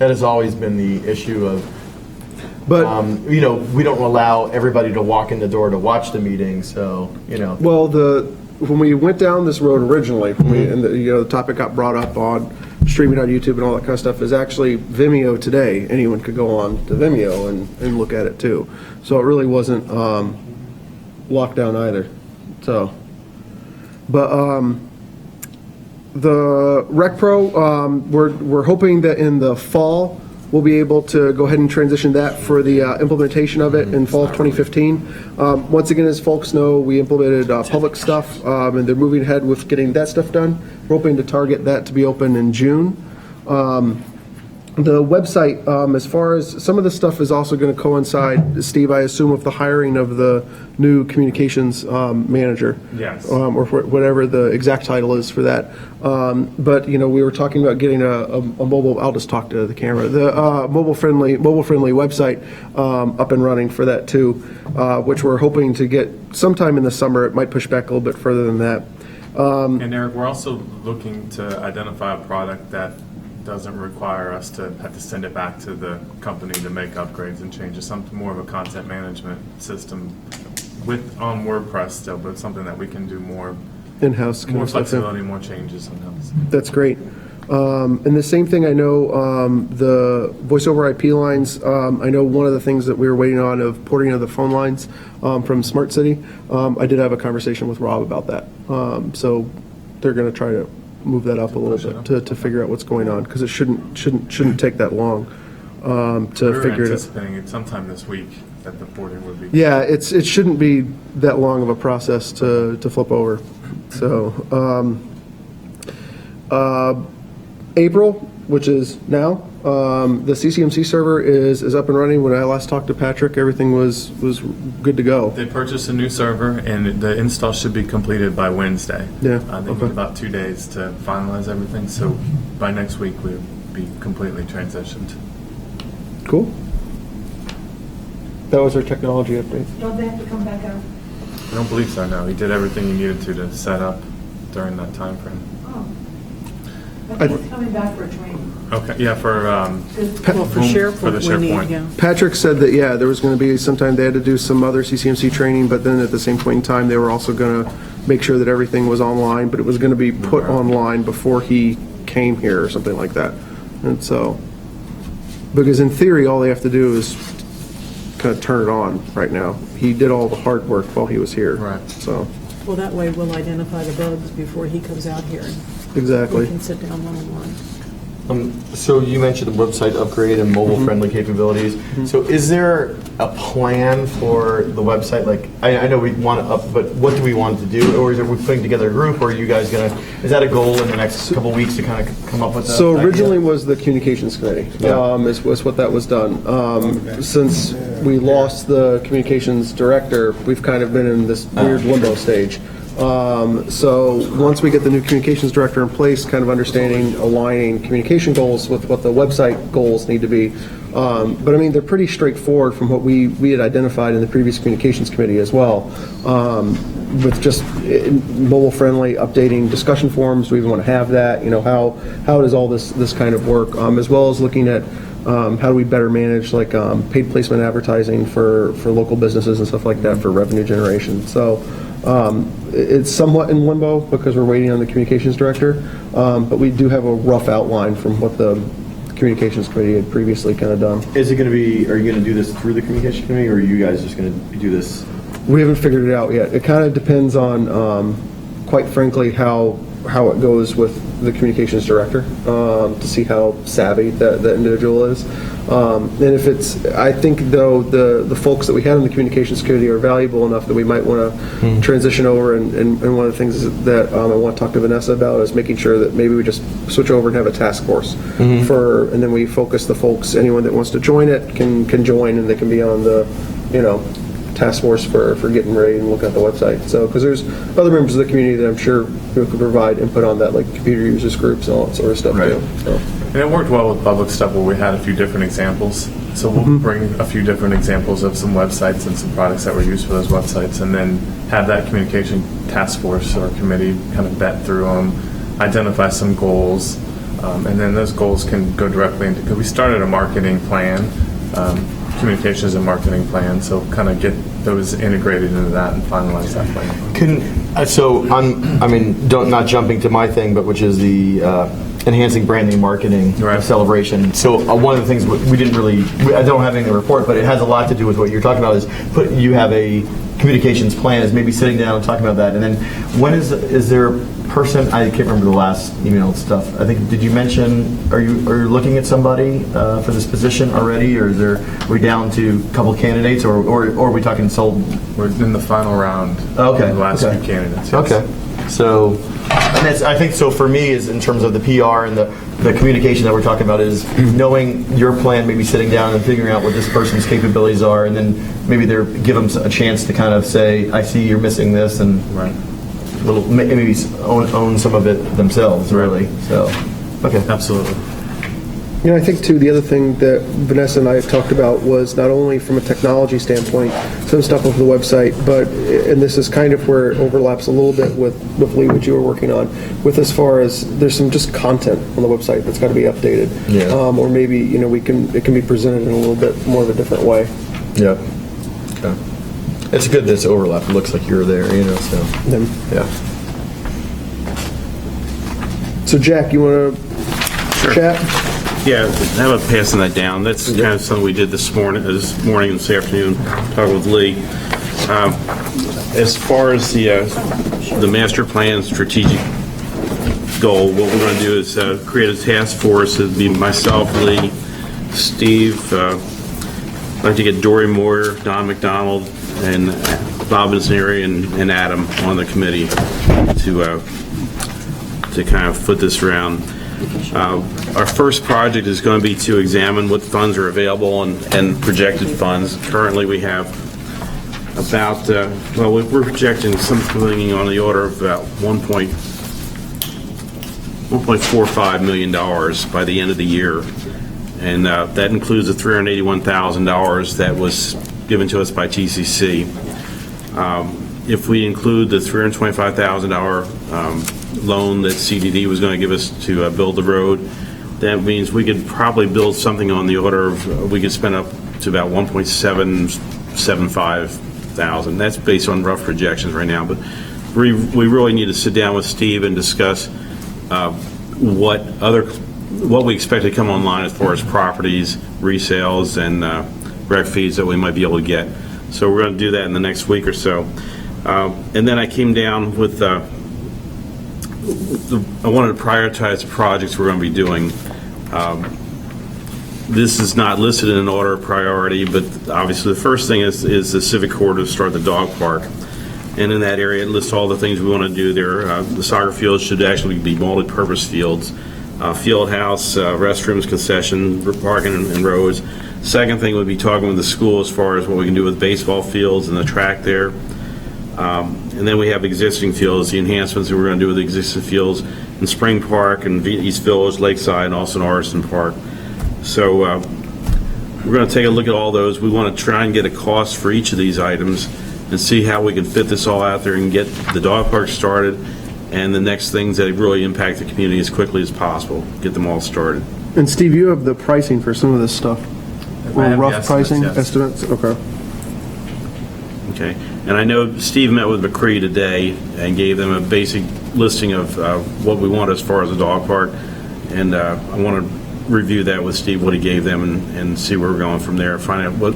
That has always been the issue of, But we don't allow everybody to walk in the door to watch the meeting, so, well, when we went down this road originally, and the topic got brought up on streaming on YouTube and all that kind of stuff, is actually Vimeo today. Anyone could go on to Vimeo and look at it too. So it really wasn't locked down either. So, but the Rec Pro, we're hoping that in the fall we'll be able to go ahead and transition that for the implementation of it in fall of 2015. Once again, as folks know, we implemented public stuff, and they're moving ahead with getting that stuff done. We're hoping to target that to be open in June. The website, as far as some of the stuff is also going to coincide, Steve, I assume, with the hiring of the new communications manager. Yes. Or whatever the exact title is for that. But, we were talking about getting a mobile, I'll just talk to the camera, the mobile-friendly website up and running for that too, which we're hoping to get sometime in the summer. It might push back a little bit further than that. And Eric, we're also looking to identify a product that doesn't require us to have to send it back to the company to make upgrades and changes. Something more of a content management system on WordPress still, but something that we can do more In-house kind more of stuff. flexibility, more changes in-house. That's great. And the same thing, I know the voice over IP lines, I know one of the things that we were waiting on of porting of the phone lines from Smart City, I did have a conversation with Rob about that. So they're going to try to move that up a little bit to figure out what's going on, because it shouldn't take that long to figure it out. Anticipating it sometime this week that the porting would be. Yeah, it shouldn't be that long of a process to flip over. So April, which is now, the CCMC server is up and running. When I last talked to Patrick, everything was good to go. They purchased a new server, and the install should be completed by Wednesday. Yeah, They need about 2 days to finalize everything, so by next week we'll be completely transitioned. Cool. That was our technology update. Don't they have to come back out? I don't believe so, no. He did everything he needed to set up during that time frame. Oh. I think he's coming back for a training. Okay, yeah, for Well, for for the SharePoint, we need, SharePoint. yeah. Patrick said that, yeah, there was going to be sometime they had to do some other CCMC training, but then at the same point in time, they were also going to make sure that everything was online, but it was going to be put online before he came here or something like that. And so, because in theory, all they have to do is kind of turn it on right now. He did all the hard work while he was here. Right. So, Well, that way we'll identify the bugs before he comes out here. And exactly. we can sit down one-on-one. So you mentioned the website upgrade and mobile-friendly capabilities. So is there a plan for the website? Like, I know we want to up, but what do we want to do? Or is it, we putting together a group, or are you guys going to, is that a goal in the next couple of weeks to kind of come up with that? So originally was the communications committee, Yeah. was what that was done. Since we lost the communications director, we've kind of been in this weird limbo stage. So once we get the new communications director in place, kind of understanding, aligning communication goals with what the website goals need to be. But I mean, they're pretty straightforward from what we had identified in the previous communications committee as well. With just mobile-friendly, updating discussion forums, we even want to have that. How does all this kind of work? As well as looking at how do we better manage like paid placement advertising for local businesses and stuff like that for revenue generation. So it's somewhat in limbo because we're waiting on the communications director, but we do have a rough outline from what the communications committee had previously kind of done. Is it going to be, are you going to do this through the communication committee, or are you guys just going to do this? We haven't figured it out yet. It kind of depends on, quite frankly, how it goes with the communications director, to see how savvy that individual is. And if it's, I think though, the folks that we had in the communications committee are valuable enough that we might want to transition over, and one of the things that I want to talk to Vanessa about is making sure that maybe we just switch over and have a task force and then we focus the folks, anyone that wants to join it can join, and they can be on the, task force for getting ready and looking at the website. So, because there's other members of the community that I'm sure who could provide input on that, like computer users groups and all that sort of stuff too. So. And it worked well with public stuff where we had a few different examples. So we'll bring a few different examples of some websites and some products that were used for those websites, and then have that communication task force or committee kind of vet through them, identify some goals, And then those goals can go directly into, because we started a marketing plan, communications and marketing plan, so kind of get those integrated into that and finalize that plan. Not jumping to my thing, but which is the enhancing branding and marketing Right. celebration. So one of the things we didn't really, I don't have anything to report, but it has a lot to do with what you're talking about, is you have a communications plan, is maybe sitting down and talking about that. And then when is there a person, I can't remember the last email stuff, I think, did you mention, are you looking at somebody for this position already, or are we down to a couple candidates, or are we talking sold? We're in the final round. Okay. The last okay. few candidates. Yes. Okay. So, and I think so for me is in terms of the PR and the communication that we're talking about is knowing your plan, maybe sitting down and figuring out what this person's capabilities are, and then maybe give them a chance to kind of say, I see you're missing this, and Right. maybe own some of it themselves, really. So, okay. Absolutely. You know, I think too, the other thing that Vanessa and I have talked about was not only from a technology standpoint, some stuff off the website, but, and this is kind of where it overlaps a little bit with Lee, what you were working on, with as far as there's some just content on the website that's got to be updated. Yeah. Or maybe, you know, it can be presented in a little bit more of a different way. Yeah. Okay. It's good this overlap. It looks like you're there, you know, so, Then- yeah. So Jack, you want to chat? Yeah, how about passing that down? That's kind of something we did this morning and this afternoon, talking with Lee. As far as the master plan strategic goal, what we're going to do is create a task force. It'd be myself, Lee, Steve, I'd like to get Dory Moyer, Don McDonald, and Bob Insneri and Adam on the committee to kind of foot this around. Our first project is going to be to examine what funds are available and projected funds. Currently, we have about, we're projecting something on the order of about $1.45 million by the end of the year. And that includes the $381,000 that was given to us by TCC. If we include the $325,000 loan that CDD was going to give us to build the road, that means we could probably build something on the order of, we could spend up to about $1.775,000. That's based on rough projections right now, but we really need to sit down with Steve and discuss what we expect to come online as far as properties, resales, and rec fees that we might be able to get. So we're going to do that in the next week or so. And then I came down with I wanted to prioritize the projects we're going to be doing. This is not listed in an order of priority, but obviously the first thing is the civic corridor to start the dog park. And in that area, it lists all the things we want to do there. The soccer fields should actually be multi-purpose fields. Field house, restrooms, concession, parking, and roads. Second thing would be talking with the school as far as what we can do with baseball fields and the track there. And then we have existing fields, the enhancements that we're going to do with the existing fields in Spring Park and East Village, Lakeside, and also in Artisan Park. So we're going to take a look at all those. We want to try and get a cost for each of these items and see how we can fit this all out there and get the dog park started and the next things that really impact the community as quickly as possible, get them all started. And Steve, you have the pricing for some of this stuff. I have the Rough estimates, pricing, yes. estimates? Okay. Okay, and I know Steve met with McCree today and gave them a basic listing of what we want as far as the dog park, and I want to review that with Steve, what he gave them, and see where we're going from there, find out what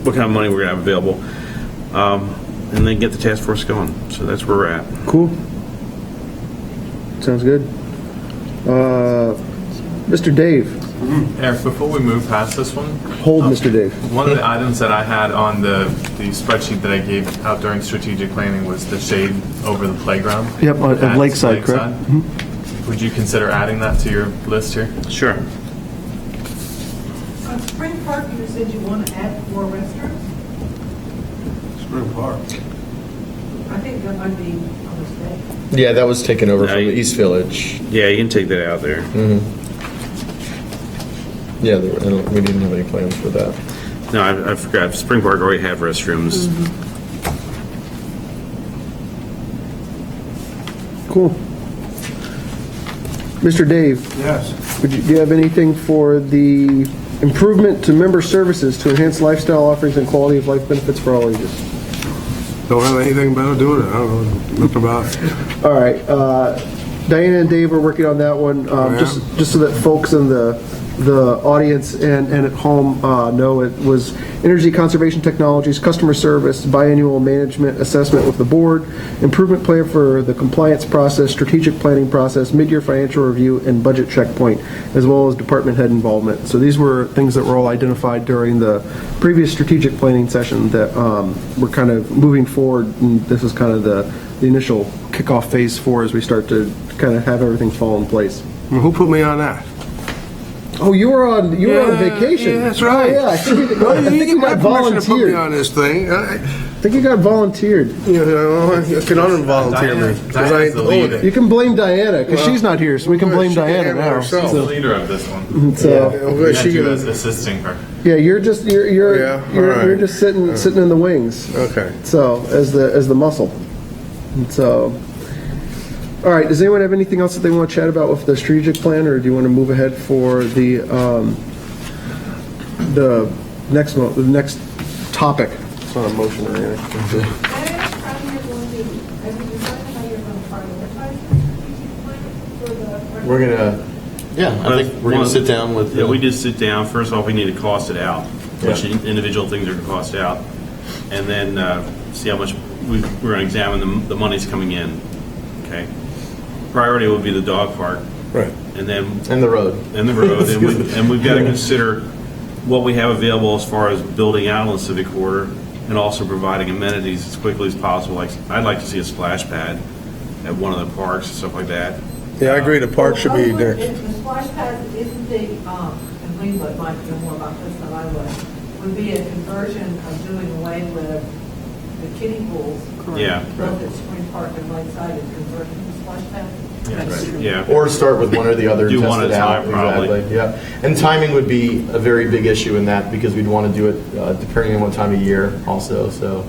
kind of money we're going to have available, and then get the task force going. So that's where we're at. Cool. Sounds good. Mr. Dave. Eric, before we move past this one, Hold, Mr. Dave. one of the items that I had on the spreadsheet that I gave out during strategic planning was the shade over the playground. Yep, at At Lakeside, correct? Would you consider adding that to your list here? Sure. On Spring Park, you said you want to add more restaurants? Spring Park. I think that might be a mistake. Yeah, that was taken over from the you- East Village. Yeah, you can take that out there. Yeah, we didn't have any plans for that. No, I forgot. Spring Park already have restrooms. Cool. Mr. Dave, Yes. do you have anything for the improvement to member services to enhance lifestyle offerings and quality of life benefits for all ages? Don't have anything better doing it. I don't know nothing about it. All right, Diana and Dave are working on that one, yeah? just so that folks in the audience and at home know. It was energy conservation technologies, customer service, biannual management assessment with the board, improvement plan for the compliance process, strategic planning process, mid-year financial review, and budget checkpoint, as well as department head involvement. So these were things that were all identified during the previous strategic planning session that we're kind of moving forward, and this is kind of the initial kickoff phase 4 as we start to kind of have everything fall in place. Well, who put me on that? Oh, you were on vacation. Yeah, that's right. Oh, yeah, I think you, I think you got Put me volunteered. on this thing. I think you got volunteered. You can unvolunteer me. 'Cause I ain't Diana's the doing leader. it. You can blame Diana because she's not here, so we can blame she can Diana handle now. herself. She's the leader of this one. So Okay, she And you can- as assisting her. yeah, you're just Yeah, all you're right. just sitting in the wings. Okay. So as the muscle. And so. All right. Does anyone have anything else that they want to chat about with the strategic plan, or do you want to move ahead for the next topic? It's not a motion or anything. I asked how you're going to, I mean, you're talking how you're going to prioritize the strategic plan for the. We're gonna, yeah, I think we're gonna sit down with. Yeah, we just sit down. First off, we need to cost it out, which Yeah. individual things are going to cost out, and then see how much we're going to examine the money's coming in. Okay. Priority will be the dog park, Right. and then And the road. and the road, and we've got to consider what we have available as far as building out on the civic corridor, and also providing amenities as quickly as possible. Like I'd like to see a splash pad at one of the parks and stuff like that. Yeah, I agree. The park should be there. The splash pad isn't the, and Lee might know more about this than I would be a conversion of doing away with the kiddie pools. Yeah. Both at Spring Park and Lakeside and converting the splash pad. Yeah. Or start with one or the other and Do test one at it a out. time, probably. Exactly, yeah. And timing would be a very big issue in that because we'd want to do it depending on what time of year also, so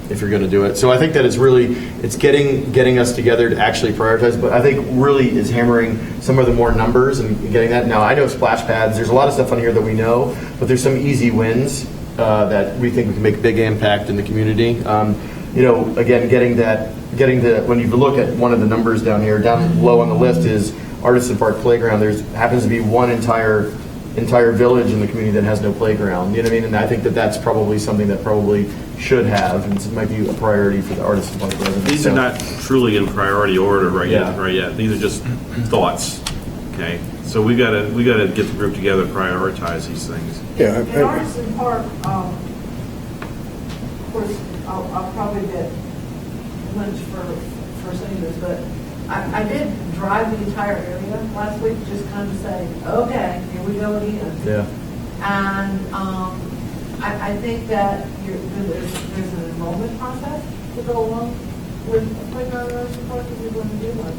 if you're going to do it. So I think that it's getting us together to actually prioritize, but I think really is hammering some of the more numbers and getting that. Now, I know splash pads, there's a lot of stuff on here that we know, but there's some easy wins that we think we can make a big impact in the community. Again, getting to, when you look at one of the numbers down here, down low on the list is Artisan Park Playground. There's happens to be one entire village in the community that has no playground. You know what I mean? And I think that that's probably something that probably should have, and it might be a priority for the Artisan Park residents. These So- are not truly in priority order right Yeah. yet. These are just thoughts. Okay, so we gotta get the group together, prioritize these things. Yeah. In Artisan Park, of course, I'll probably get lynched for saying this, but I did drive the entire area last week, just kind of say, okay, here we go again. Yeah. And I think that there's an enrollment process to go along with playground Artisan Park if you're going to do one.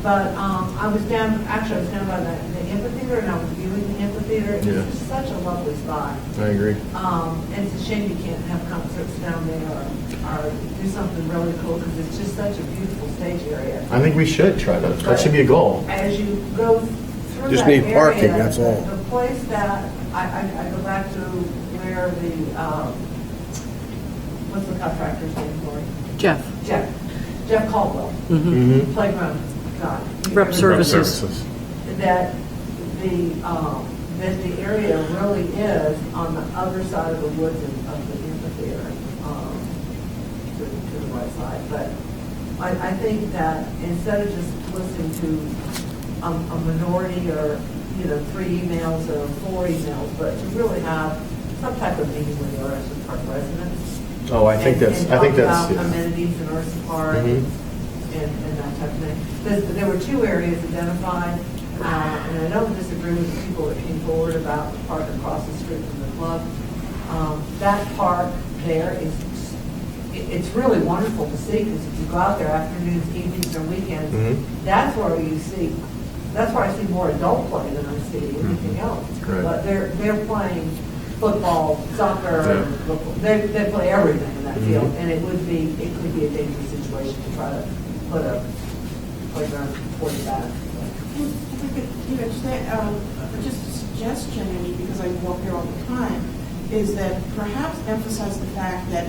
But I was down by the amphitheater, and I was viewing the amphitheater. It's Yeah. just such a lovely spot. I agree. And it's a shame you can't have concerts down there or do something really cool because it's just such a beautiful stage area. I think we should try that. That should be a goal. As you go through Just that need parking, area, that's all. The place that I go back to where the what's the contractor's name, Lori? Jeff Caldwell, playground guy. Rep services. That the area really is on the other side of the woods of the amphitheater, to the right side. But I think that instead of just listening to a minority or 3 emails or 4 emails, but to really have some type of meeting with the Artisan Park residents. Oh, I think that's talk about yeah. amenities in Artisan Park Mhm. and that type of thing. There were 2 areas identified, and I don't disagree with the people that came forward about the park across the street from the club. That park there it's really wonderful to see because if you go out there afternoons, evenings, or weekends, Mhm. that's where I see more adult play than I see anything else. Right. But they're playing football, soccer, they play everything in that field, and it could be a dangerous situation to try to put a playground playground toward the back. If I could, just a suggestion, I mean, because I walk here all the time, is that perhaps emphasize the fact that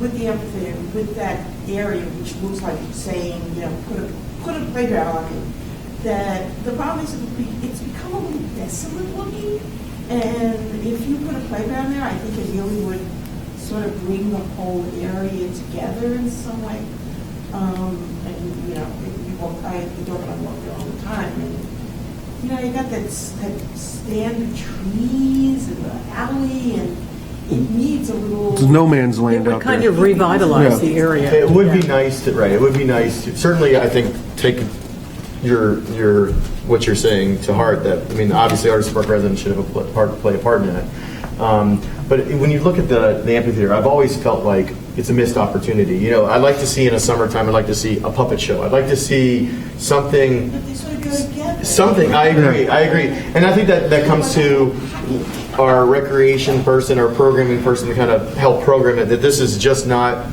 with the amphitheater, with that area, which looks like it's saying, put a playground on it, that the problem is it's become a little desolate looking, and if you put a playground there, I think it really would sort of bring the whole area together in some way. I don't walk there all the time, and you got that stand of trees and the alley, and it needs a little. There's no man's It land would out kind there. of revitalize Yeah. the area. It would be Yeah. nice to, right, it would be nice to, certainly, I think, take what you're saying to heart, that, I mean, obviously, Artist Park residents should have play a part in it. But when you look at the amphitheater, I've always felt like it's a missed opportunity. I'd like to see in the summertime, I'd like to see a puppet show. I'd like to see something. But they sort of go together. Something, I agree. And I think that comes to our recreation person, our programming person to kind of help program it, that this is just not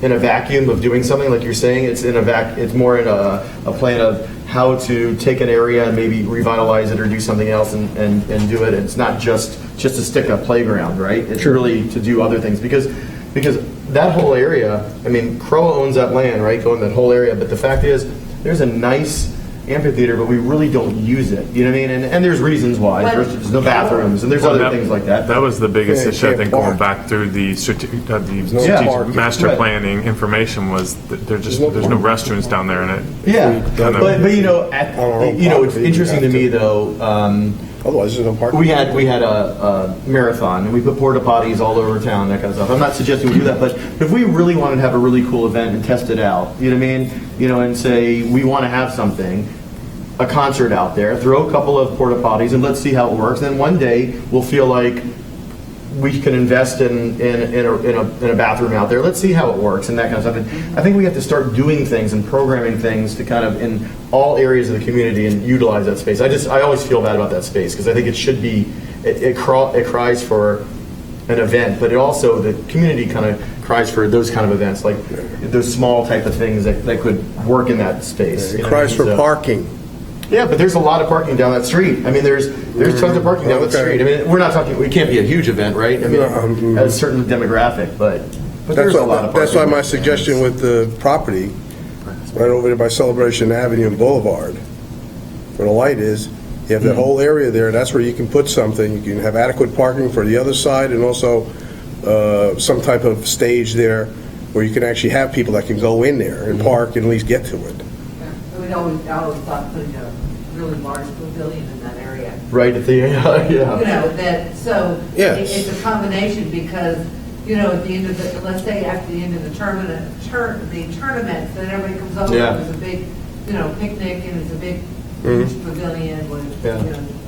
in a vacuum of doing something like you're saying. It's it's more in a plan of how to take an area and maybe revitalize it or do something else and do it. It's not just to stick a playground, right? It's really to do other things because that whole area, I mean, CROA owns that land, right? Going that whole area, but the fact is there's a nice amphitheater, but we really don't use it. You know what I mean? And there's reasons why. There's no bathrooms, and there's other things like that. That was the biggest Yeah, issue, I can't think, park. going back through the strategic parking. master Right. planning information was that there's no restrooms down there in it. Yeah, kind of- but it's park, interesting to you me have to. though. Otherwise, there's no parking. We had a marathon, and we put porta potties all over town, that kind of stuff. I'm not suggesting we do that, but if we really wanted to have a really cool event and test it out, you know what I mean? And say we want to have something, a concert out there, throw a couple of porta potties, and let's see how it works. Then one day we'll feel like we can invest in a bathroom out there. Let's see how it works and that kind of stuff. And I think we have to start doing things and programming things to kind of in all areas of the community and utilize that space. I always feel bad about that space because I think it should be. It cries for an event, but it also the community kind of cries for those kind of events, like those small type of things that could work in that space. It you know cries what I mean? for So- parking. Yeah, but there's a lot of parking down that street. I mean, there's tons of parking down that Okay. street. I mean, we're not talking. It can't be a huge event, right? I mean, a certain demographic, but there's a lot of parking. That's why my suggestion with the property, right over there by Celebration Avenue and Boulevard, where the light is, you have that whole area there, that's where you can put something. You can have adequate parking for the other side and also some type of stage there where you can actually have people that can go in there and park and at least get to it. I always thought putting a really large pavilion in that area. Right at the yeah. So Yes. it's a combination because, at the end of let's say after the end of the tournament, then everybody comes over, Yeah. and there's a big, picnic, and it's a big huge pavilion with, Yeah.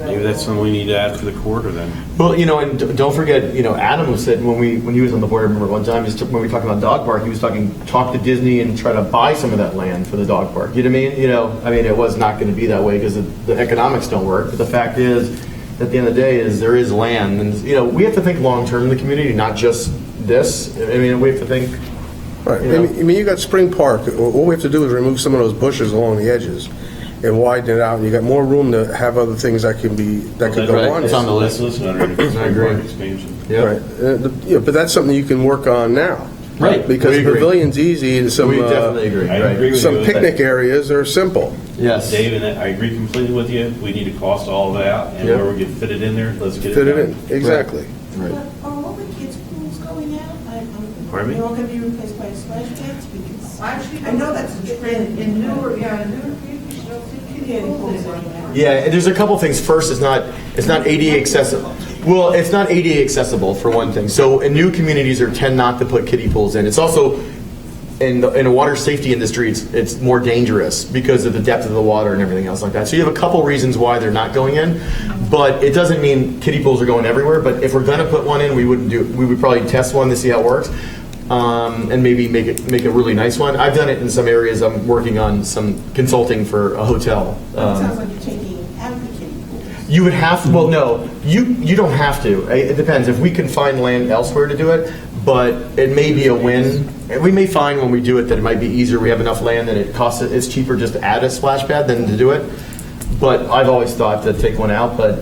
Maybe that's something we need to add for the quarter then. Well, and don't forget, Adam said when he was on the board, I remember one time, when we talked about dog park, he was talk to Disney and try to buy some of that land for the dog park. You know what I mean? It was not going to be that way because the economics don't work. But the fact is, at the end of the day, there is land, and we have to think long term in the community, not just this. I mean, we have to think. Right. You know. I mean, you got Spring Park. All we have to do is remove some of those bushes along the edges and widen it out, and you got more room to have other things that could go Right. on. It's on the list. Let's listen under it. I agree. Expansion. Yeah. Right. But that's something you can work on now. Right. Because We agree. pavilion's easy and some We definitely agree. I right. agree with some you with picnic that. areas are simple. Yes. Dave, and I agree completely with you. We need to cost all of that out, and Yep. where we can fit it in there, let's get it Fit it done. in, exactly. Right. But are all the kids' pools going out? Pardon me? They're all going to be replaced by splash pads? Because Actually, I know that's a trend. in Newark, you don't see kiddie pools anymore. Yeah, and there's a couple things. First, it's not ADA accessible. Well, it's not ADA accessible for one thing. So in new communities, there tend not to put kiddie pools in. It's also in the water safety industry, it's more dangerous because of the depth of the water and everything else like that. So you have a couple reasons why they're not going in, but it doesn't mean kiddie pools are going everywhere. But if we're going to put one in, we would probably test one to see how it works. And maybe make a really nice one. I've done it in some areas. I'm working on some consulting for a hotel. It sounds like you're taking out the kiddie pools. You would have to. Well, no, you don't have to. It depends. If we can find land elsewhere to do it, but it may be a win. And we may find when we do it that it might be easier. We have enough land that it's cheaper just to add a splash pad than to do it. But I've always thought to take one out, but.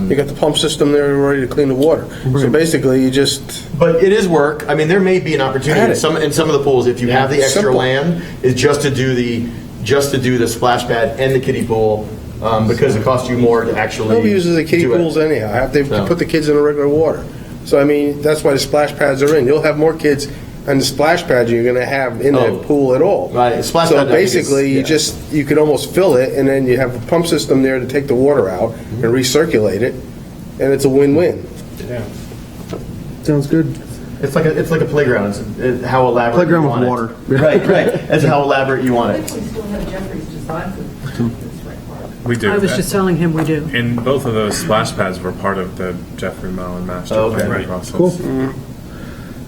You got the pump system there ready to clean the water. So basically, you just, But it is work. I mean, there may be an opportunity in some of the pools, if you have the extra Simple. land, is just to do the splash pad and the kiddie pool, because it costs you more to actually nobody uses the kiddie do it. pools anyhow. They So. put the kids in the regular water. So, I mean, that's why the splash pads are in. You'll have more kids on the splash pad than you're going to have in Oh. the pool at all. Right. Splash So pad, I think, is- basically, yeah. you could almost fill it, and then you have a pump system there to take the water out and recirculate it, and it's a win-win. Sounds good. It's like a playground. It's how elaborate Playground you with want water. it. Right. That's how elaborate you want I it. think we still have Jeffrey's design for this right part. We do. I was just telling him we do. And both of those splash pads were part of the Jeffrey Mullen master Oh, okay. plan Right. process. Cool.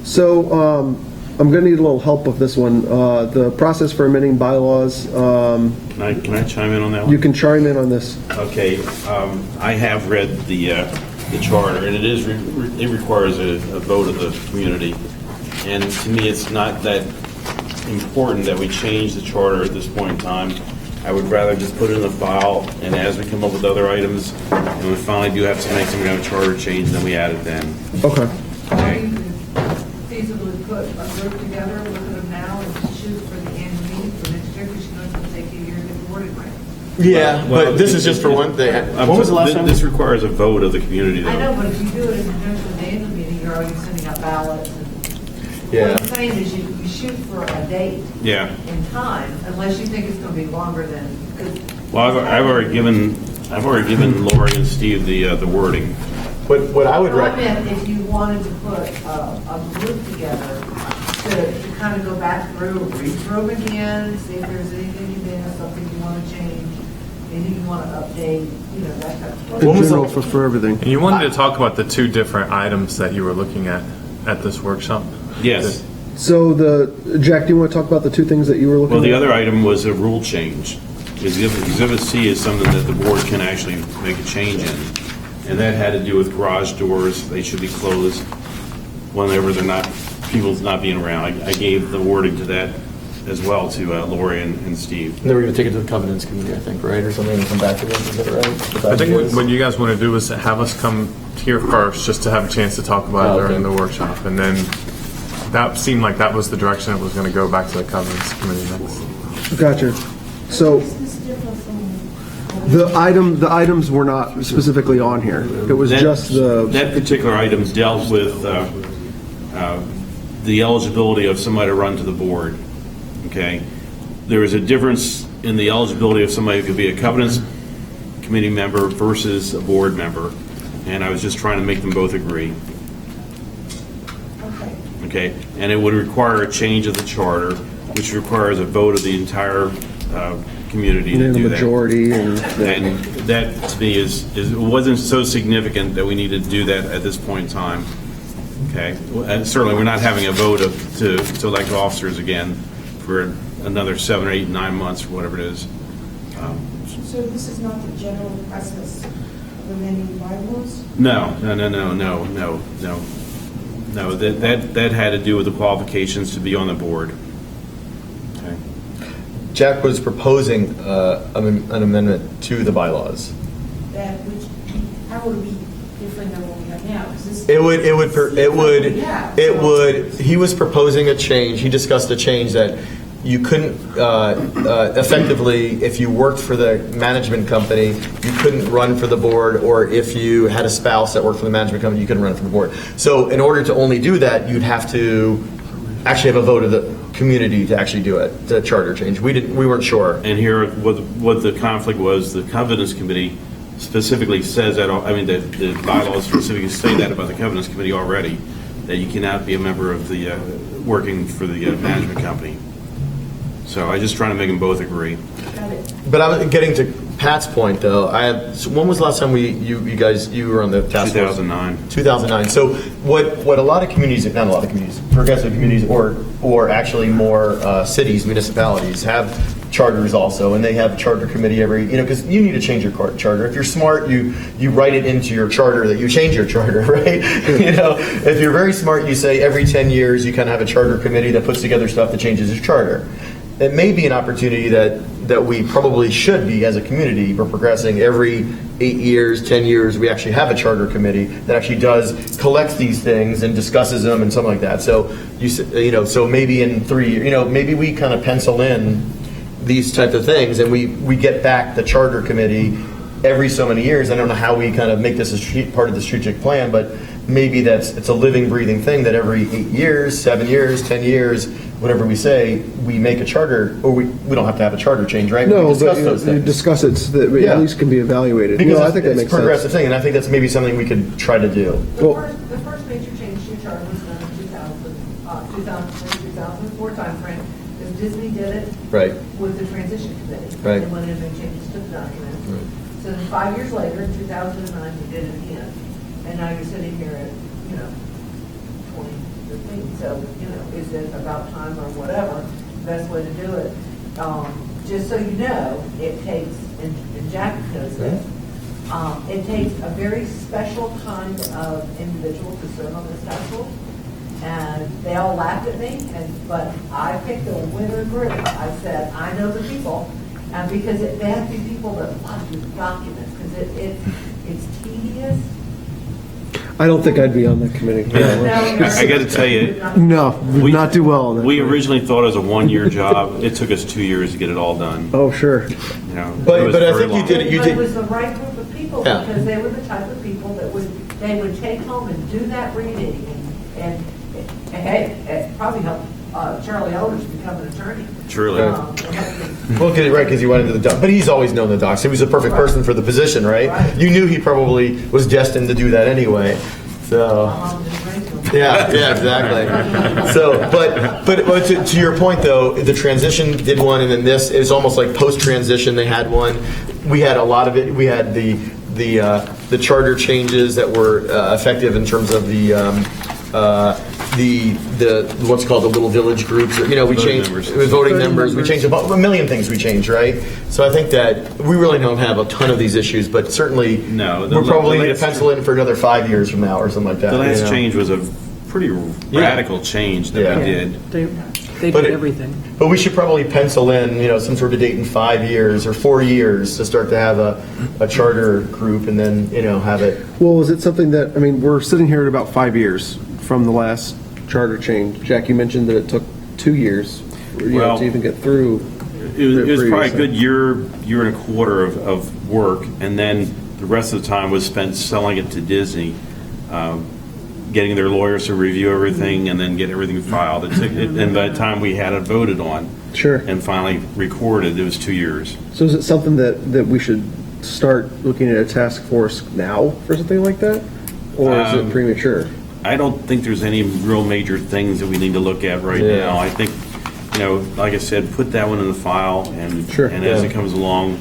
So I'm going to need a little help with this one. The process for amending bylaws, Can I chime in on that one? you can chime in on this. Okay, I have read the charter, and it requires a vote of the community. And to me, it's not that important that we change the charter at this point in time. I would rather just put it in the file, and as we come up with other items, and we finally do have to make some kind of charter change, then we add it then. Okay. Or you could feasibly put a group together, look at them now, and shoot for the annual meeting for next year, because you know it's going to take you a year to get the wording right. Yeah, but this is just for one thing. When was the last time? This requires a vote of the community, though. I know, but if you do it in conjunction with the annual meeting, you're already sending out ballots. And Yeah. what I'm saying is you shoot for a date Yeah. in time, unless you think it's going to be longer than. 'cause- Well, I've already given Lori and Steve the wording. What I would Well, I recommend. meant if you wanted to put a group together to kind of go back through, read through them again, see if there's anything you missed, something you want to change, anything you want to update, you know, that kind of stuff. In general, for everything. And you wanted to talk about the two different items that you were looking at this workshop? Yes. So Jack, do you want to talk about the two things that you were looking at? Well, the other item was a rule change. Exhibit C is something that the board can actually make a change in. And that had to do with garage doors. They should be closed whenever people's not being around. I gave the wording to that as well to Lori and Steve. And then we're going to take it to the covenants committee, I think, right, or something, and come back to them. Is that right? I think what you guys want to do is have us come here first, just to have a chance to talk about it Oh, okay. during the workshop. And then that seemed like that was the direction it was going to go back to the covenants committee next. Gotcha. So Is this different from? the items were not specifically on here. It was just the, That particular item dealt with the eligibility of somebody to run to the board, okay? There is a difference in the eligibility of somebody who could be a covenants committee member versus a board member, and I was just trying to make them both agree, Okay. okay? And it would require a change of the charter, which requires a vote of the entire community to the do that. majority and. And that, to me, it wasn't so significant that we needed to do that at this point in time. Okay? And certainly, we're not having a vote to elect officers again for another 7 or 8, 9 months, or whatever it is. So this is not the general process of amending bylaws? No. That had to do with the qualifications to be on the board. Okay? Jack was proposing an amendment to the bylaws. That which, how would it be different than what we have now? 'Cause this- He was proposing a change, he discussed a change that you couldn't, effectively, if you worked for the management company, you couldn't run for the board, or if you had a spouse that worked for the management company, you couldn't run for the board. So in order to only do that, you'd have to actually have a vote of the community to actually do it, the charter change. We weren't sure. And here, what the conflict was, the Covenants Committee specifically says that, the bylaws specifically say that about the Covenants Committee already, that you cannot be a member of the, working for the management company. So I just trying to make them both agree. Got it. But I was getting to Pat's point, though. So when was the last time you were on the task force? 2009. 2009. So what a lot of communities, not a lot of communities, progressive communities, or actually more cities, municipalities have charters also, and they have a charter committee every, because you need to change your charter. If you're smart, you write it into your charter that you change your charter, right? If you're very smart, you say every 10 years you kind of have a charter committee that puts together stuff that changes your charter. It may be an opportunity that we probably should be as a community. We're progressing every 8 years, 10 years, we actually have a charter committee that actually collects these things and discusses them and something like that. So, so maybe in 3 years, maybe we kind of pencil in these type of things, and we get back the charter committee every so many years. I don't know how we kind of make this a part of the strategic plan, but maybe it's a living, breathing thing that every 8 years, 7 years, 10 years, whatever we say, we make a charter, or we don't have to have a charter change, right? No, we discuss but those you things. discuss it so that it at least can be evaluated. Because I think that it's makes a progressive sense. thing, and I think that's maybe something we could try to do. The first major change to your charter was done in 2004 timeframe, because Disney did it Right. with the transition committee. Right. And when it made changes to the document. Right. So then 5 years later, in 2009, we did it again. And now you're sitting here at, 2015. So, is it about time or whatever, best way to do it? Just so you know, it takes, and Jack knows this, it takes a very special kind of individual to serve on this council. And they all laughed at me, but I picked a winner group. I said, I know the people, and because they have to be people that love these documents, because it's tedious. I don't think I'd be on that committee. I got to tell you, No, we would not do well on that. we originally thought it was a 1-year job. It took us 2 years to get it all done. Oh, sure. It But was I very think you long. did it. But it was the right group of people, Yeah. because they were the type of people that they would take home and do that reading, and hey, it probably helped Charlie Eldridge become an attorney. Truly. Well, right, because he went into the doc, but he's always known the docs. He was the perfect person for the position, right? Right. You knew he probably was destined to do that anyway. So. Yeah, exactly. So, but to your point though, the transition did one, and then this is almost like post-transition. They had one. We had a lot of it. We had the charter changes that were effective in terms of the what's called the little village groups. We changed voting members. We changed about a million things. We changed, right? So I think that we really don't have a ton of these issues, but certainly No, we're probably the going to pencil in for another 5 years from now or something like that. The last change was a pretty radical change that we did. They But did it- everything. But we should probably pencil in, some sort of date in 5 years or 4 years to start to have a charter group, and then have it. Well, is it something that, we're sitting here at about 5 years from the last charter change. Jack, you mentioned that it took 2 years Well, to even get through. It was probably a previously. good year and a quarter of work, and then the rest of the time was spent selling it to Disney, getting their lawyers to review everything and then get everything filed. And by the time we had it voted on Sure. and finally recorded, it was 2 years. So is it something that we should start looking at a task force now for something like that? Or is it premature? I don't think there's any real major things that we need to look at right Yeah. now. I think, like I said, put that one in the file, and Sure. and as Yeah. it comes along,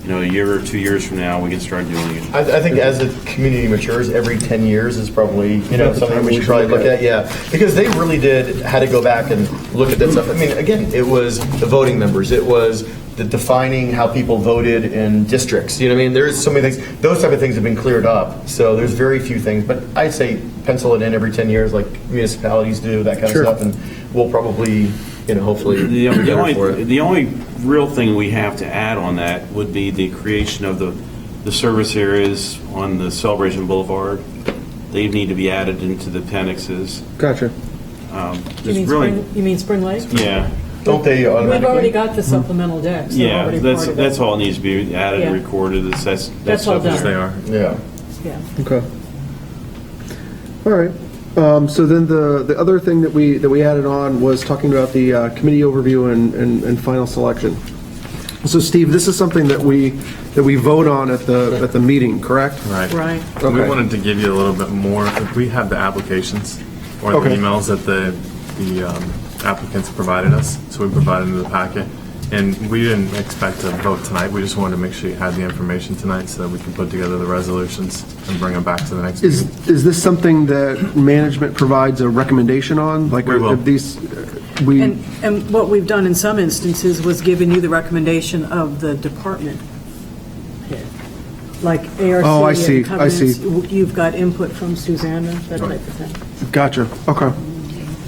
a year or 2 years from now, we can start doing it. I think as the community matures, every 10 years is probably, About the something time we should probably look at. Yeah, because they really had to go back and look at that stuff. Again, it was the voting members. It was the defining how people voted in districts. There's so many things. Those type of things have been cleared up. So there's very few things. But I'd say pencil it in every 10 years like municipalities do, that kind Sure. of stuff. And we'll probably, hopefully The be better for it. the only real thing we have to add on that would be the creation of the service areas on the Celebration Boulevard. They need to be added into the appendixes. Gotcha. You mean Spring Lake? Yeah, Don't they We've already automatically? got the supplemental decks. They're yeah, already that's part of that's it. all needs to be added and Yeah. recorded. That's all stuff is done. They are. Yeah. Yeah. Okay. All right. So then the other thing that we added on was talking about the committee overview and final selection. So Steve, this is something that we vote on at the meeting, correct? Right. Right. We Okay. wanted to give you a little bit more. We have the applications or the Okay. emails that the applicants provided us, so we provided them in the packet. And we didn't expect to vote tonight. We just wanted to make sure you had the information tonight so that we could put together the resolutions and bring them back to the next meeting. Is this something that management provides a recommendation on? Like, We will. these, And what we've done in some instances was given you the recommendation of the department head, like ARC. Oh, I see, and I see. covenants. You've got input from Susanna, that type of thing. Gotcha, okay.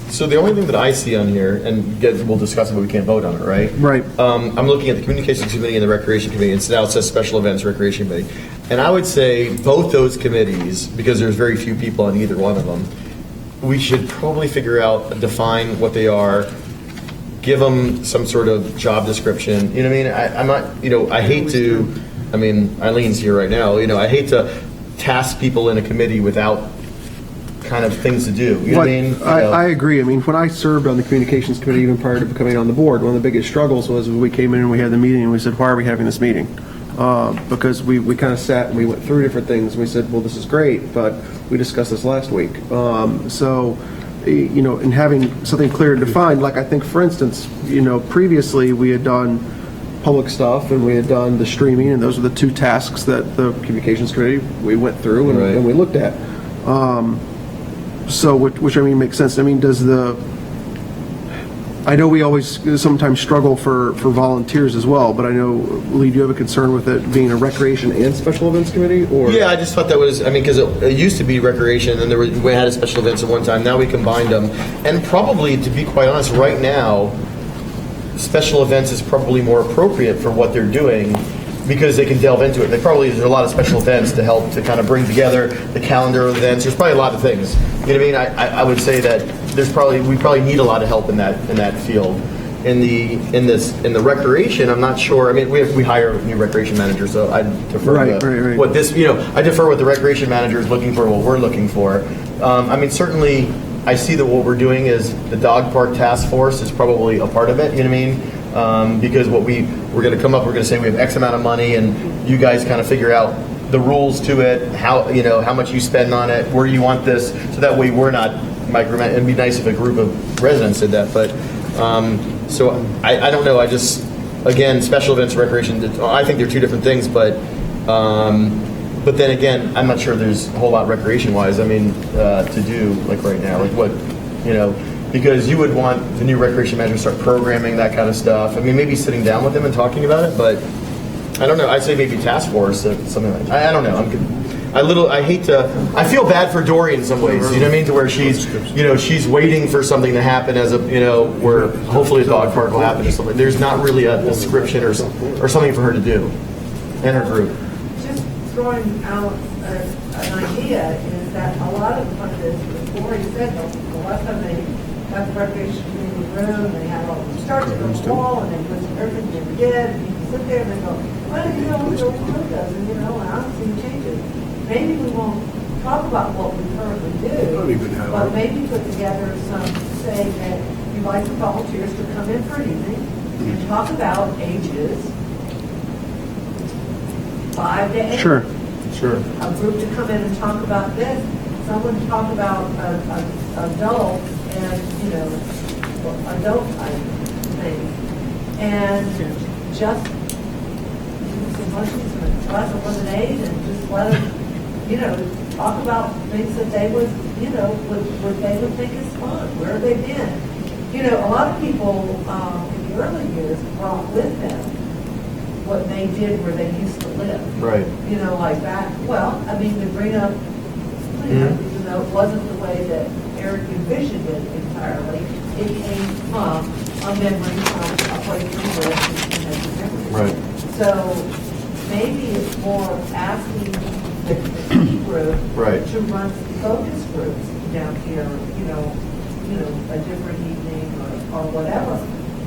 So the only thing that I see on here, and we'll discuss it, but we can't vote on it, right? Right. I'm looking at the Communications Committee and the Recreation Committee, and now it says Special Events Recreation Committee. And I would say both those committees, because there's very few people on either one of them, we should probably figure out, define what they are, give them some sort of job description. You know what I mean? I'm not, I hate to, Eileen's here right now, I hate to task people in a committee without kind of things to do. You know what I mean? I agree. When I served on the Communications Committee, even prior to becoming on the board, one of the biggest struggles was when we came in and we had the meeting and we said, why are we having this meeting? Because we kind of sat and we went through different things and we said, well, this is great, but we discussed this last week. In having something clear and defined, like I think, for instance, previously we had done public stuff and we had done the streaming, and those were the two tasks that the Communications Committee, we went through and, Right. and we looked at. Which makes sense. I know we always sometimes struggle for volunteers as well, but I know, Lee, do you have a concern with it being a recreation and special events committee, or? Yeah, I just thought that was, because it used to be recreation, and we had a special events at one time. Now we combined them. And probably, to be quite honest, right now, special events is probably more appropriate for what they're doing, because they can delve into it. There's a lot of special events to help to kind of bring together the calendar of events. There's probably a lot of things. You know what I mean? I would say that we probably need a lot of help in that field. In the recreation, I'm not sure. We hire a new recreation manager, so I defer Right. what this. I defer what the recreation manager is looking for, what we're looking for. Certainly, I see that what we're doing is the dog park task force is probably a part of it. You know what I mean? Because we're going to come up, we're going to say we have X amount of money, and you guys kind of figure out the rules to it, how much you spend on it, where you want this, so that way we're not micromanaging. It'd be nice if a group of residents did that, but so I don't know. Again, special events, recreation. I think they're two different things, but then again, I'm not sure there's a whole lot recreation-wise. To do like right now, like what, because you would want the new recreation manager to start programming that kind of stuff. Maybe sitting down with them and talking about it, but I don't know. I'd say maybe task force, something like that. I don't know. I feel bad for Dory in some ways, you know what I mean? To where she's waiting for something to happen where hopefully a dog park will happen or something. There's not really a description or something for her to do in her group. Just throwing out an idea is that a lot of what this, Lori said, a lot of times they have the recreation community room, they have all the starts on the wall, and they put everything they did, and you can sit there and they go, well, it's the old does, and I don't see any changes. Maybe we won't talk about what we currently do, but maybe put together say that you'd like the volunteers to come in for an evening and talk about ages 5 to 8. Sure. A group to come in and talk about this. Someone to talk about adult and adult type things, and just some monkeys and a glass of lemonade, and just let them, talk about things that they would, what they would think is fun. Where have they been? A lot of people in the early years brought with them what they did where they used to live. Right. Like that. Well, they bring up, even though it wasn't the way that Eric envisioned it entirely, it came from a memory from a place where he lived. Right. So maybe it's more asking the key group Right. to run some focus groups down here, a different evening or whatever.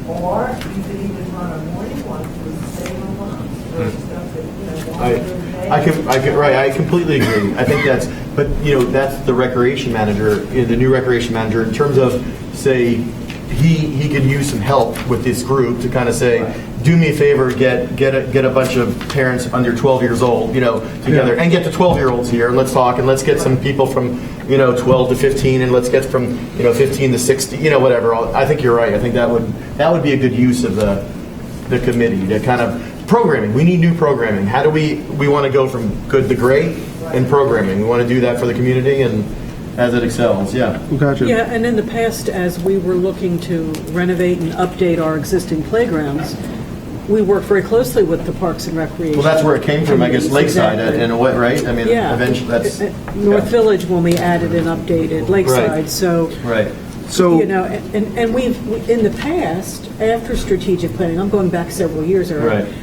Or you could even run a morning one for stay-at-home moms or stuff that, I completely agree. I think that's the recreation manager, the new recreation manager, in terms of, say, he could use some help with this group to kind of say, do me a favor, get a bunch of parents under 12 years old, together, and get the 12-year-olds here, and let's talk, and let's get some people from, 12 to 15, and let's get from, 15 to 60, whatever. I think you're right. I think that would be a good use of the committee, to kind of programming. We need new programming. How do we want to go from good to great in programming? We want to do that for the community, and as it excels, yeah. Gotcha. Yeah, and in the past, as we were looking to renovate and update our existing playgrounds, we worked very closely with the Parks and Recreation. Well, that's where it came from, I guess, Lakeside, Exactly. in a way, right? I mean, Yeah. eventually, that's... North yeah. Village, when we added and updated Lakeside, so, Right. So, you know, and we've, in the past, after strategic planning, I'm going back several years already. Right.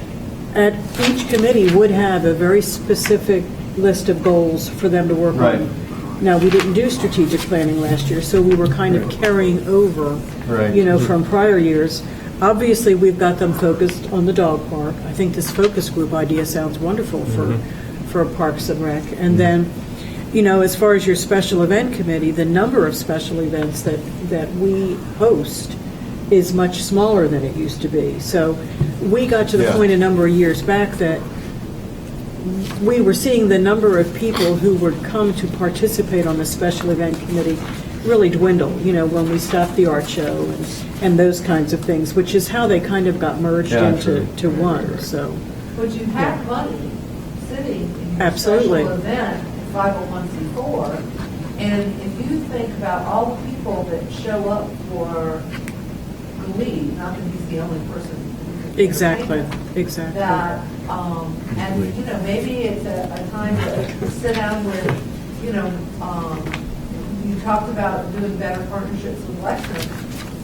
At each committee would have a very specific list of goals for them to work Right. on. Now, we didn't do strategic planning last year, so we were kind of carrying over, Right. you know, from prior years. Obviously, we've got them focused on the dog park. I think this focus group idea sounds wonderful for Parks and Rec. And then, you know, as far as your special event committee, the number of special events that we host is much smaller than it used to be. So we got to the Yeah. point a number of years back that we were seeing the number of people who would come to participate on the special event committee really dwindle, you know, when we stopped the art show and those kinds of things, which is how they kind of got merged Yeah, into true. to one, so. But you have money sitting in your Absolutely. special event, 501c4, and if you think about all the people that show up for the lead, not that he's the only person. who can Exactly, entertain them, exactly. That, and, you know, maybe it's a time to sit down with, you know, you talked about doing better partnerships with Lexington.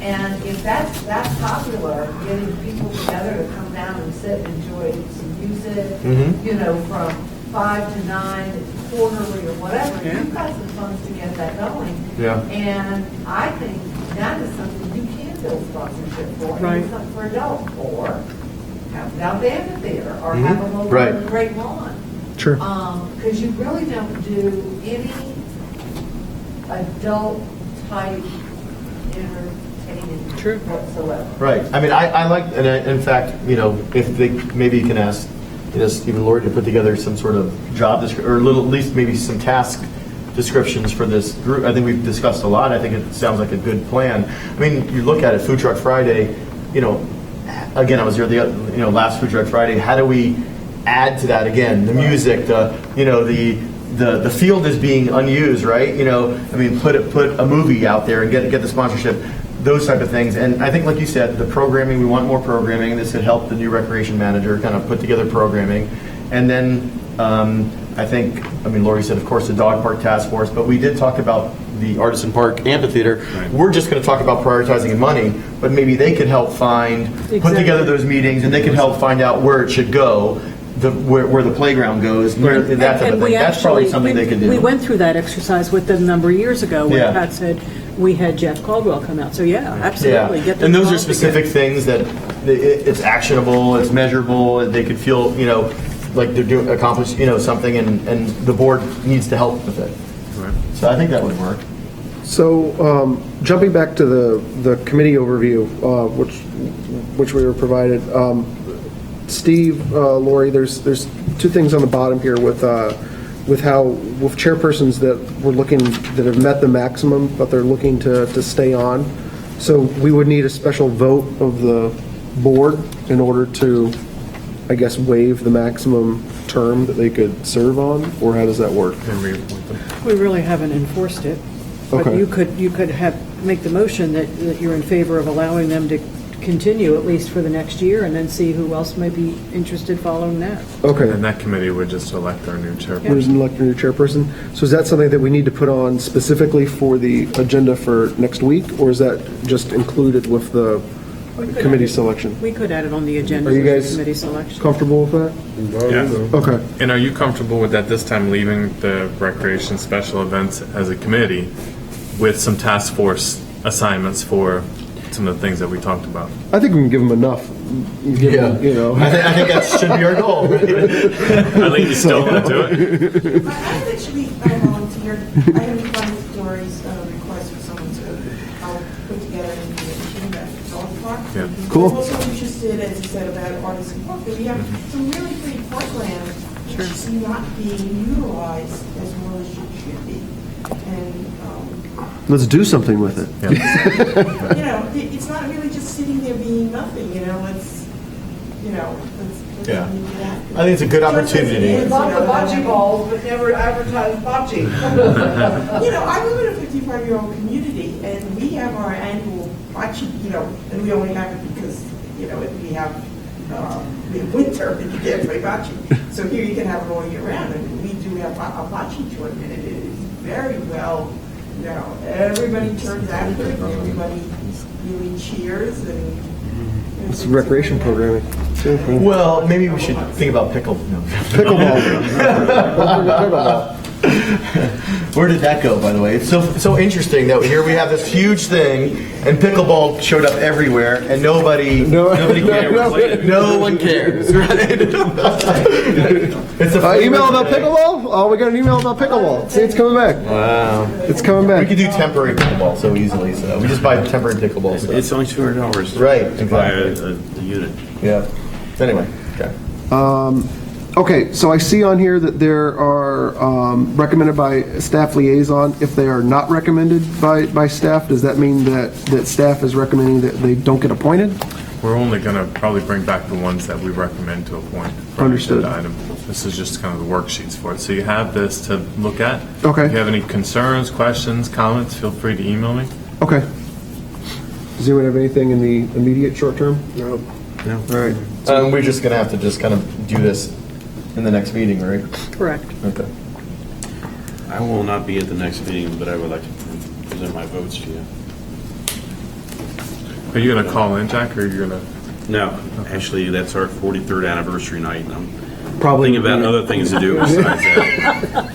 And if that's that popular, getting people together to come down and sit and enjoy some music, Mhm. you know, from 5 to 9, quarterly or whatever, Yeah. you've got some funds to get that going. Yeah. And I think that is something you can build sponsorship for. and Right. it's something for adults, or have it out the amphitheater, or have them over Right. on the Great Lawn. sure. Because you really don't do any adult-type entertaining True. whatsoever. Right. I mean, I like, and in fact, you know, if they, maybe you can ask, you know, Stephen Lord to put together some sort of job description, or at least maybe some task descriptions for this group. I think we've discussed a lot. I think it sounds like a good plan. I mean, you look at it, Food Truck Friday, you know, again, I was here last Food Truck Friday. How do we add to that again? The music, the field is being unused, right? You know, I mean, put a movie out there and get the sponsorship, those type of things. And I think, like you said, the programming, we want more programming. This would help the new recreation manager kind of put together programming. And then I think, I mean, Lori said, of course, the dog park task force, but we did talk about the Artisan Park Amphitheater. Right. We're just going to talk about prioritizing money, but maybe they could help put Exactly. together those meetings, and they could help find out where it should go, where the playground goes, that type And of thing. we That's probably actually- something they could do. We went through that exercise with them a number of years ago when Yeah. Pat said we had Jeff Caldwell come out. So yeah, absolutely. Yeah, Get them and those are involved specific again. things that it's actionable, it's measurable, and they could feel, you know, like they're doing, accomplish, you know, something, and the board needs to help with it. Right. So I think that would work. So, jumping back to the committee overview, which we were provided, Steve, Lori, there's two things on the bottom here with chairpersons that that have met the maximum, but they're looking to stay on. So we would need a special vote of the board in order to, I guess, waive the maximum term that they could serve on, or how does that work? And reappoint them. We really haven't enforced it. But Okay. you could make the motion that you're in favor of allowing them to continue at least for the next year, and then see who else may be interested following that. Okay. And that committee would just elect our new chairperson. Who's elected new chairperson? So is that something that we need to put on specifically for the agenda for next week, or is that just included with the We could committee add it- selection? We could add it on the agenda Are you for the guys committee selection. comfortable with that? Yes. Okay. And are you comfortable with at this time leaving the recreation special events as a committee with some task force assignments for some of the things that we talked about? I think we can give them enough. Give them, you know. I think that should be our goal. I think you still want to do it. I actually volunteered. I have applied Dory's request for someone to help put together an information about the dog park. Yeah. Cool. I'm also interested, as you said, about Artisan Park, because we have some really great parkland that's just not being utilized as well as it should be. And, Let's do something with it. you know, it's not really just sitting there being nothing, you know, you know, let's Yeah. do that. I think it's a good Just as it opportunity. is, We bought the bocce balls, but never advertised bocce. You know, I live in a 55-year-old community, and we have our annual bocce, you know, and we only have it because, you know, we have winter, and you can't play bocce. So here you can have it all year round, and we do have a bocce tournament, and it is very well, you know, everybody turns after it, and everybody really cheers, and It's recreation programming. too. Well, maybe we should think about pickle. No. Pickleball. Where did that go, by the way? It's so interesting that here we have this huge thing, and pickleball showed up everywhere, and nobody cares. No one cares, right? It's a Email about pickleball? Oh, we got an email about pickleball. See, it's coming back. Wow. It's coming We back. could do temporary pickleball so easily. So we just buy temporary pickleball stuff. It's only $200 Right, to buy exactly. a unit. Yeah. Anyway, okay. Okay, so I see on here that there are recommended by staff liaison. If they are not recommended by staff, does that mean that staff is recommending that they don't get appointed? We're only going to probably bring back the ones that we recommend to appoint. for an Understood. agenda item. This is just kind of the worksheets for it. So you have this to look at. Okay. If you have any concerns, questions, comments, feel free to email me. Okay. Does anyone have anything in the immediate short term? No. All right. We're just gonna have to just kind of do this in the next meeting, right? Correct. Okay. I will not be at the next meeting, but I would like to present my votes to you. Are you going to call in, Jack, or are you going to? No, actually, that's our 43rd anniversary night, and I'm Probably thinking about other things to do besides that.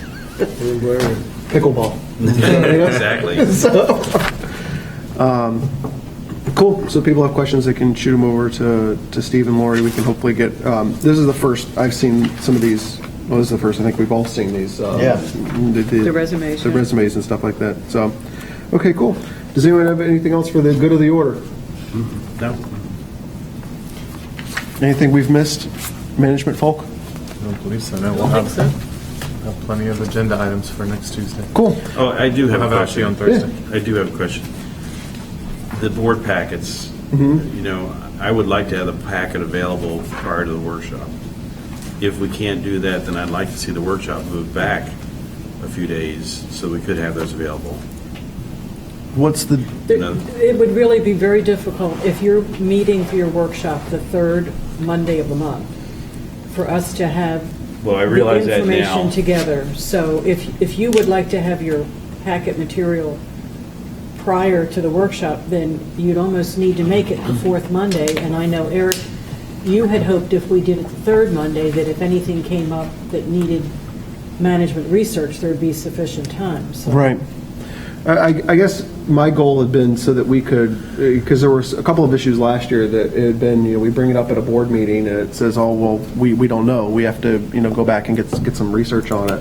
Pickleball. Exactly. Cool. So people have questions, they can shoot them over to Steve and Lori. We can hopefully get, this is the first, I've seen some of these, well, this is the first, I think we've all seen these. Yeah. The resumes, The yeah. resumes and stuff like that. So, okay, cool. Does anyone have anything else for the good of the order? No? Anything we've missed, management folk? I don't believe so. No, we'll have plenty of agenda items for next Tuesday. Cool. Oh, I do have How a about actually question. on Thursday? I do have a question. The board packets, Mm-hmm. you know, I would like to have the packet available prior to the workshop. If we can't do that, then I'd like to see the workshop move back a few days so we could have those available. What's the, It would really be very difficult if you're meeting for your workshop the third Monday of the month, for us to have Well, I realize the that information now. together. So if you would like to have your packet material prior to the workshop, then you'd almost need to make it the fourth Monday. And I know, Eric, you had hoped if we did it the third Monday, that if anything came up that needed management research, there'd be sufficient time. So right. I guess my goal had been so that we could, because there were a couple of issues last year that it had been, you know, we bring it up at a board meeting and it says, oh, well, we don't know. We have to, you know, go back and get some research on it.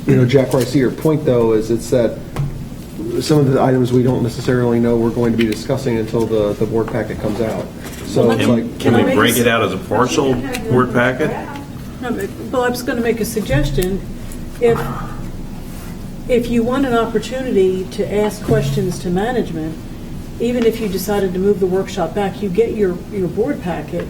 You know, Jack, where I see your point, though, is it's that some of the items we don't necessarily know we're going to be discussing until the board packet comes out. So it's like, Can we break it out as a partial board packet? No, well, I was going to make a suggestion. If you want an opportunity to ask questions to management, even if you decided to move the workshop back, you get your board packet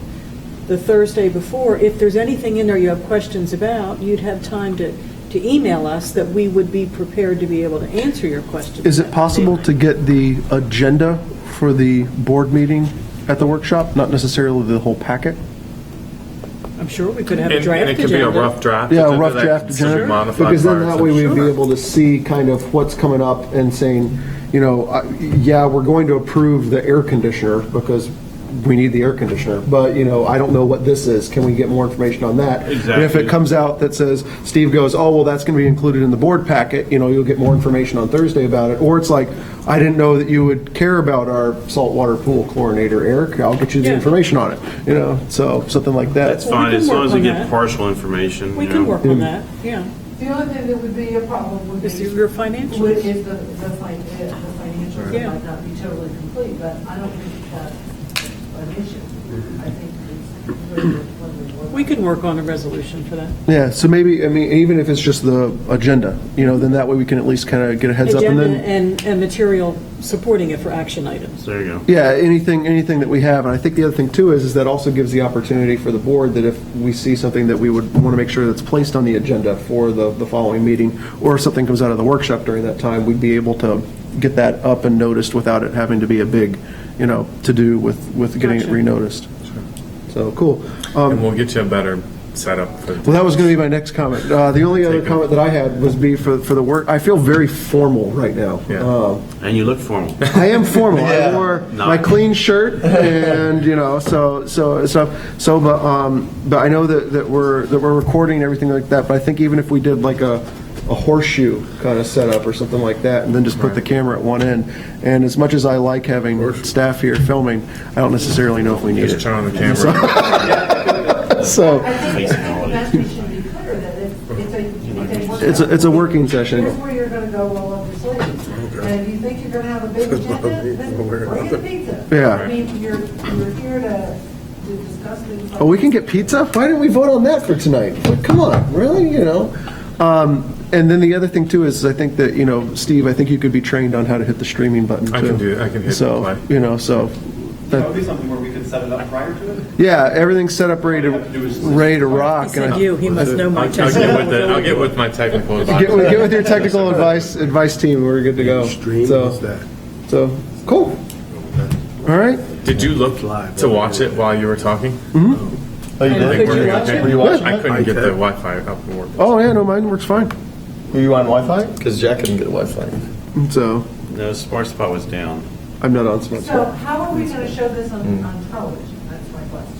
the Thursday before. If there's anything in there you have questions about, you'd have time to email us that we would be prepared to be able to answer your questions. is it possible to get the agenda for the board meeting at the workshop, not necessarily the whole packet? I'm sure we could have a And draft it could be a agenda. rough draft. Yeah, a agenda rough that draft can still be agenda. modified Because then prior that to- way we'd be Sure. able to see kind of what's coming up and saying, you know, yeah, we're going to approve the air conditioner because we need the air conditioner, but, you know, I don't know what this is. Can we get more information on that? And if Exactly. it comes out that says, Steve goes, oh, well, that's going to be included in the board packet, you know, you'll get more information on Thursday about it. Or it's like, I didn't know that you would care about our saltwater pool chlorinator, Eric. I'll get you the Yeah. information on it, you know, so something like that. That's Well, we fine, can as long work as we on get that. partial information, We you can know. work on that, yeah. The only thing that would be a problem would be. Is your financials? Is the financials Yeah. might not be totally complete, but I don't think that's an issue. I think it's really what we We can work on a resolution for that. Yeah, so maybe, I mean, even if it's just the agenda, then that way we can at least kind of get a heads up. Agenda And then, and material supporting it for action items. There you go. yeah, anything that we have. And I think the other thing too is that also gives the opportunity for the board that if we see something that we would want to make sure that's placed on the agenda for the following meeting, or if something comes out of the workshop during that time, we'd be able to get that up and noticed without it having to be a big, to do with getting it Gotcha. renoticed. So, cool. And we'll get you a better setup for. Well, that was going to be my next comment. The only other comment that I had was for the work. I feel very formal right now. Yeah. And you look formal. I am formal. I Yeah. wore No. my clean shirt, and but I know that we're recording and everything like that. But I think even if we did like a horseshoe kind of setup or something like that, and then just put the camera at one end. And as much as I like having staff here filming, I don't necessarily know if we need Just it. turn on the camera. So I think that we should be clear that it's a working session. Here's where you're gonna go roll up your sleeves. And if you think you're gonna have a big agenda, then bring in pizza. Yeah. I mean, you're here to discuss things. Oh, we can get pizza? Why didn't we vote on that for tonight? Like, come on, really? And then the other thing too is I think that, Steve, I think you could be trained on how to hit the streaming button too. I can do it. I can hit So, play. That would be something where we could set it up prior to it? yeah, everything's set up ready to rock. He said you, he must know my I'll technical. get with my technical Get advisor. with your technical advice team, and we're good to go. Stream So, is that. so cool. All right. Did you look to watch it while you were talking? Oh, you And did? could you watch it? Were you watching I it? couldn't get the Wi-Fi up and work. Oh yeah, no, mine works fine. Were you on Wi-Fi? Because Jack couldn't get Wi-Fi. So The smart spot was down. I'm not on smart. So how are we gonna show this on television? That's my question.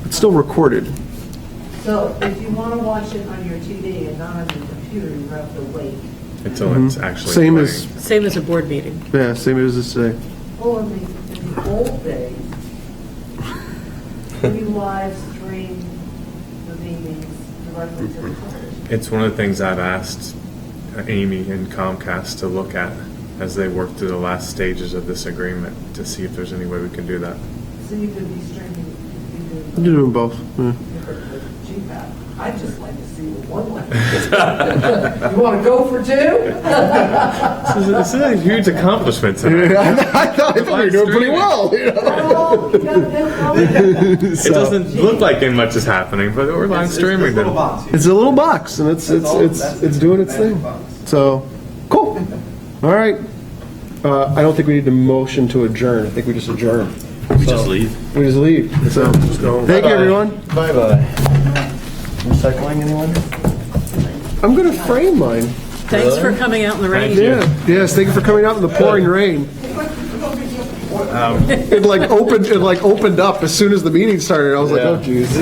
It's still recorded. So if you wanna watch it on your TV and not on your computer, you have to wait. Until it's actually Same playing. as Same as a board meeting. yeah, same as this today. Well, in the old days, we live streamed the meetings directly to the television. It's one of the things I've asked Amy and Comcast to look at as they work through the last stages of this agreement to see if there's any way we can do that. So you could be streaming, You're doing both. Yeah. GPAP. I'd just like to see the one way. You wanna go for two? This is a huge accomplishment tonight. I thought you were doing pretty well. Well, you gotta get It doesn't look like much is happening, but we're live streaming It's a little them. box. It's a little box, and it's doing its thing. So cool. All right. I don't think we need to motion to adjourn. I think we just adjourn. We just leave. We just leave. So thank you, everyone. Bye-bye. Recycling, anyone? I'm gonna frame mine. Thanks for coming out in the rain. Thank you. Yeah. Yes. Thank you for coming out in the pouring rain. It opened up as soon as the meeting started. I was like, Yeah. oh, geez.